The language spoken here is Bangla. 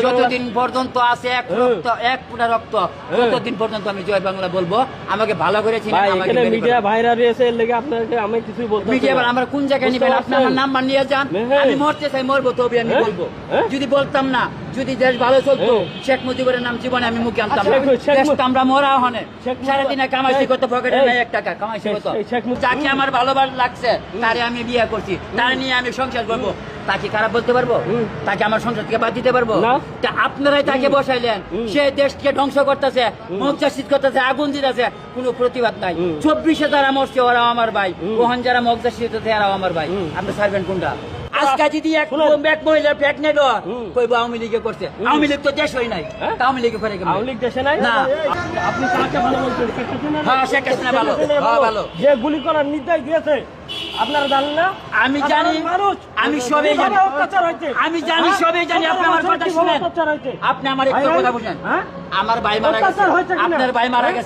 যতদিন পর্যন্ত আছে এক রক্ত এক ফোঁটা রক্ত ততদিন পর্যন্ত আমি জয় বাংলা বলবো। আমাকে ভালো করে চিনেন, ভাই আমাকে এখানে বের মিডিয়া করুন। ভাইরা রয়েছে এর লেগে আপনাকে আমি কিছুই বলতে মিডিয়া ভাই আমরা কোন জায়গায় নিবেন? আপনি আমার নাম্বার নিয়ে যান, আমি মরতে চাই মরবো, তবে আমি বলবো। যদি বলতাম না, যদি দেশ ভালো চলতো, শেখ মুজিবের নাম জীবনে আমি মুখে আনতাম না। দেশ তো আমরা মরা হনে সারাদিনে কামাইছি কত, পকেটে নাই 1 টাকা কামাইছি কত। যাকে আমার ভালোবাসা লাগছে তারে আমি বিয়ে করছি, তারে নিয়ে আমি সংসার করবো, তাকে খারাপ বলতে পারবো? তাকে আমার সংসার থেকে বাদ দিতে পারবো? তা আপনারাই তাকে বসাইলেন, সে দেশকে ধ্বংস করতেছে, মগজাসিদ করতেছে, আগুন দিতেছে, কোনো প্রতিবাদ নাই। 24-এ যারা মরছে ওরাও আমার ভাই, ওখান যারা মগজাসিদ হচ্ছে এরাও আমার ভাই। আপনি ছাড়বেন কোনটা? আজকে যদি এক মহিলা প্রেগনেন্ট হয় কইবো আওয়ামী লীগে করছে। আওয়ামী লীগ তো দেশ হয় নাই, আওয়ামী লীগে করে কেমন? আওয়ামী লীগ দেশে নাই না। আপনি কাকে ভালো বলছেন? হ্যাঁ, শেখ হাসিনা ভালো, হ্যাঁ ভালো। যে গুলি করার নির্দেশ দিয়েছে আপনারা জানেন না? আমি জানি, আমি সবই জানি, আমি জানি, সবই জানি। আপনি আমার কথা শুনেন, আপনি আমার একটু কথা বুঝেন। আমার ভাই মারা গেছে, আপনার ভাই মারা গেছে।